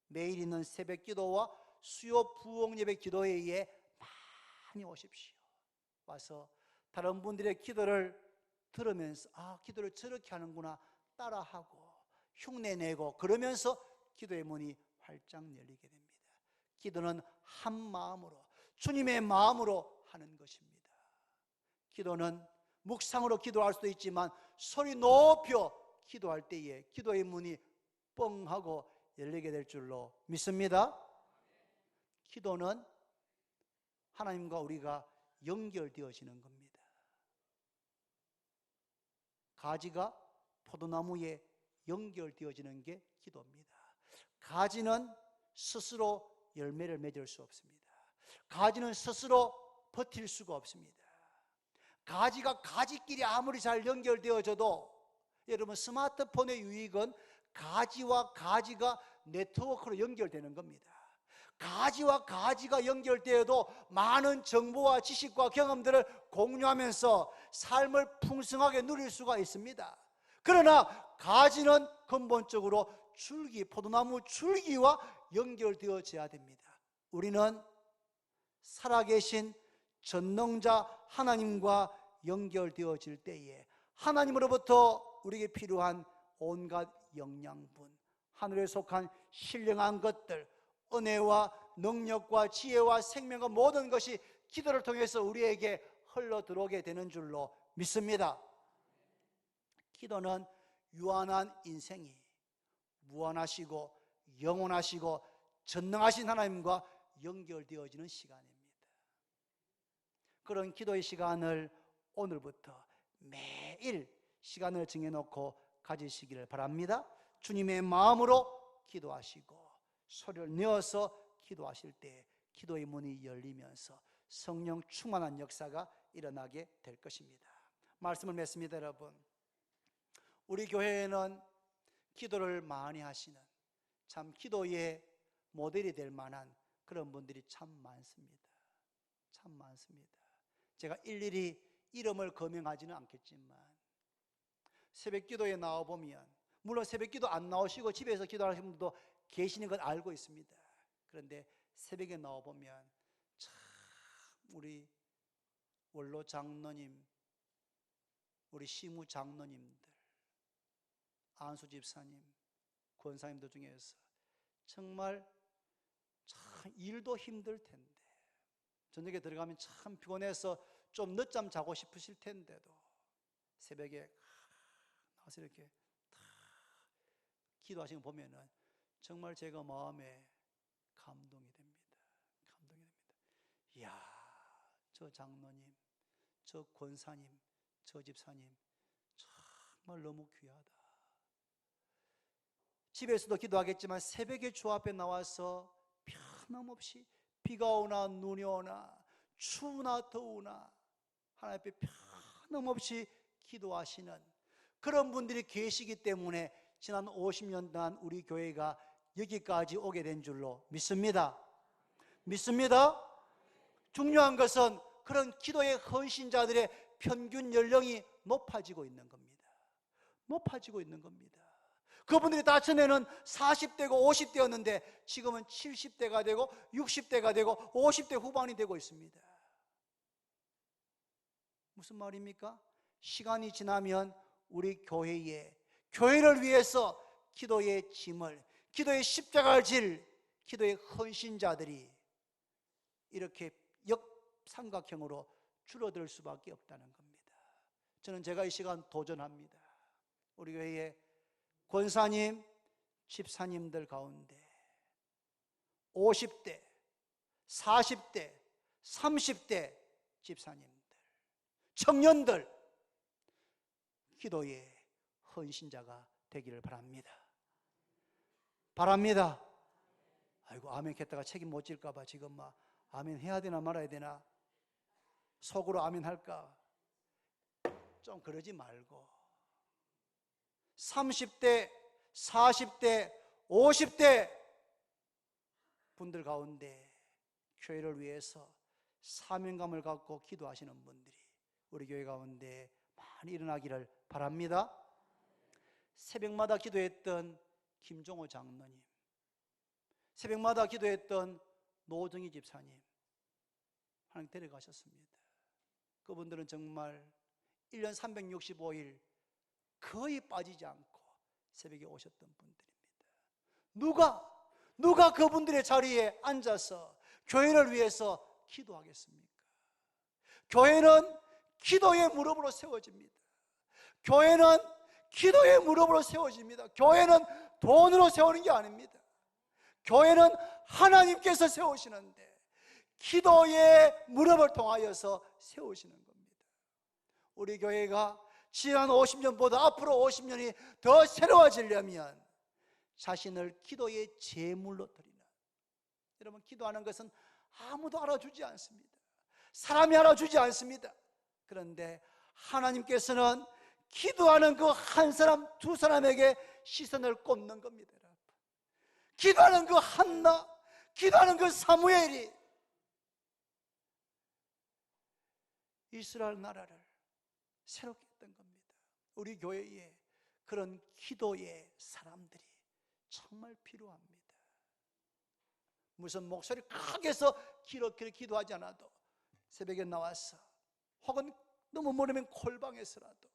매일 있는 새벽 기도와 수요 부흥 예배 기도회에 많이 오십시오. 와서 다른 분들의 기도를 들으면서 기도를 저렇게 하는구나 따라하고 흉내내고 그러면서 기도의 문이 활짝 열리게 됩니다. 기도는 한 마음으로 주님의 마음으로 하는 것입니다. 기도는 묵상으로 기도할 수도 있지만 소리 높여 기도할 때에 기도의 문이 뻥 하고 열리게 될 줄로 믿습니다. 기도는 하나님과 우리가 연결되어지는 겁니다. 가지가 포도나무에 연결되어지는 게 기도입니다. 가지는 스스로 열매를 맺을 수 없습니다. 가지는 스스로 버틸 수가 없습니다. 가지가 가지끼리 아무리 잘 연결되어져도 여러분 스마트폰의 유익은 가지와 가지가 네트워크로 연결되는 겁니다. 가지와 가지가 연결되어도 많은 정보와 지식과 경험들을 공유하면서 삶을 풍성하게 누릴 수가 있습니다. 그러나 가지는 근본적으로 줄기, 포도나무 줄기와 연결되어져야 됩니다. 우리는 살아계신 전능자 하나님과 연결되어질 때에 하나님으로부터 우리에게 필요한 온갖 영양분, 하늘에 속한 신령한 것들, 은혜와 능력과 지혜와 생명과 모든 것이 기도를 통해서 우리에게 흘러 들어오게 되는 줄로 믿습니다. 기도는 유한한 인생이 무한하시고 영원하시고 전능하신 하나님과 연결되어지는 시간입니다. 그런 기도의 시간을 오늘부터 매일 시간을 정해놓고 가지시기를 바랍니다. 주님의 마음으로 기도하시고 소리를 내어서 기도하실 때 기도의 문이 열리면서 성령 충만한 역사가 일어나게 될 것입니다. 말씀을 맺습니다. 여러분, 우리 교회에는 기도를 많이 하시는 참 기도의 모델이 될 만한 그런 분들이 참 많습니다. 참 많습니다. 제가 일일이 이름을 거명하지는 않겠지만 새벽 기도에 나와보면, 물론 새벽 기도 안 나오시고 집에서 기도하시는 분들도 계시는 건 알고 있습니다. 그런데 새벽에 나와보면 참 우리 원로 장로님, 우리 시무 장로님들, 안수 집사님, 권사님들 중에서 정말 참 일도 힘들 텐데 저녁에 들어가면 참 피곤해서 좀 늦잠 자고 싶으실 텐데도 새벽에 나와서 이렇게 기도하시는 거 보면은 정말 제가 마음에 감동이 됩니다. 감동이 됩니다. 이야, 저 장로님, 저 권사님, 저 집사님 정말 너무 귀하다. 집에서도 기도하겠지만 새벽에 주 앞에 나와서 변함없이 비가 오나 눈이 오나 추우나 더우나 하나님 앞에 변함없이 기도하시는 그런 분들이 계시기 때문에 지난 50년 동안 우리 교회가 여기까지 오게 된 줄로 믿습니다. 믿습니다. 중요한 것은 그런 기도의 헌신자들의 평균 연령이 높아지고 있는 겁니다. 높아지고 있는 겁니다. 그분들이 다 전에는 40대고 50대였는데 지금은 70대가 되고 60대가 되고 50대 후반이 되고 있습니다. 무슨 말입니까? 시간이 지나면 우리 교회를 위해서 기도의 짐을, 기도의 십자가를 질 기도의 헌신자들이 이렇게 역삼각형으로 줄어들 수밖에 없다는 겁니다. 저는 제가 이 시간 도전합니다. 우리 교회에 권사님, 집사님들 가운데 50대, 40대, 30대 집사님들, 청년들, 기도의 헌신자가 되기를 바랍니다. 바랍니다. 아이고, 아멘 했다가 책임 못 질까 봐 지금 막 아멘 해야 되나 말아야 되나, 속으로 아멘 할까, 좀 그러지 말고 30대, 40대, 50대 분들 가운데 교회를 위해서 사명감을 갖고 기도하시는 분들이 우리 교회 가운데 많이 일어나기를 바랍니다. 새벽마다 기도했던 김종호 장로님, 새벽마다 기도했던 노정희 집사님, 하나님 데려가셨습니다. 그분들은 정말 1년 365일 거의 빠지지 않고 새벽에 오셨던 분들입니다. 누가 그분들의 자리에 앉아서 교회를 위해서 기도하겠습니까? 교회는 기도의 무릎으로 세워집니다. 교회는 기도의 무릎으로 세워집니다. 교회는 돈으로 세우는 게 아닙니다. 교회는 하나님께서 세우시는데 기도의 무릎을 통하여서 세우시는 겁니다. 우리 교회가 지난 50년보다 앞으로 50년이 더 새로워지려면 자신을 기도의 제물로 드리는, 여러분, 기도하는 것은 아무도 알아주지 않습니다. 사람이 알아주지 않습니다. 그런데 하나님께서는 기도하는 그 한 사람, 두 사람에게 시선을 꽂는 겁니다. 여러분, 기도하는 그 한나, 기도하는 그 사무엘이 이스라엘 나라를 새롭게 했던 겁니다. 우리 교회에 그런 기도의 사람들이 정말 필요합니다. 무슨 목소리 크게 해서 기록기를 기도하지 않아도 새벽에 나와서, 혹은 너무 모르면 콜방에서라도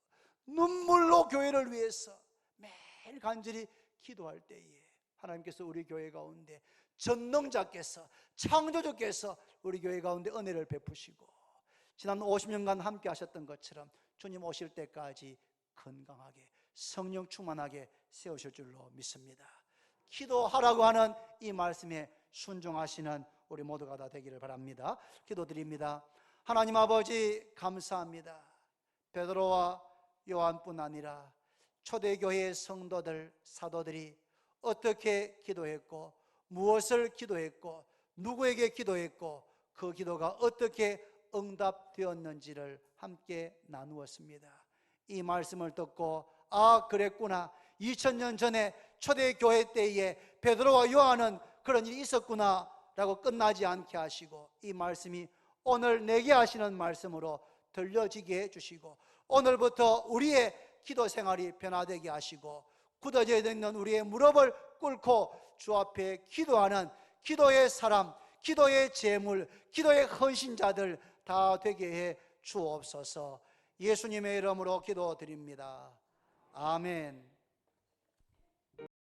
눈물로 교회를 위해서 매일 간절히 기도할 때에 하나님께서 우리 교회 가운데, 전능자께서, 창조주께서 우리 교회 가운데 은혜를 베푸시고 지난 50년간 함께 하셨던 것처럼 주님 오실 때까지 건강하게 성령 충만하게 세우실 줄로 믿습니다. 기도하라고 하는 이 말씀에 순종하시는 우리 모두가 다 되기를 바랍니다. 기도드립니다. 하나님 아버지, 감사합니다. 베드로와 요한뿐 아니라 초대교회의 성도들, 사도들이 어떻게 기도했고, 무엇을 기도했고, 누구에게 기도했고, 그 기도가 어떻게 응답되었는지를 함께 나누었습니다. 이 말씀을 듣고 아, 그랬구나, 2000년 전에 초대교회 때에 베드로와 요한은 그런 일이 있었구나 라고 끝나지 않게 하시고, 이 말씀이 오늘 내게 하시는 말씀으로 들려지게 해주시고, 오늘부터 우리의 기도 생활이 변화되게 하시고, 굳어져 있는 우리의 무릎을 꿇고 주 앞에 기도하는 기도의 사람, 기도의 제물, 기도의 헌신자들 다 되게 해 주옵소서. 예수님의 이름으로 기도드립니다. 아멘.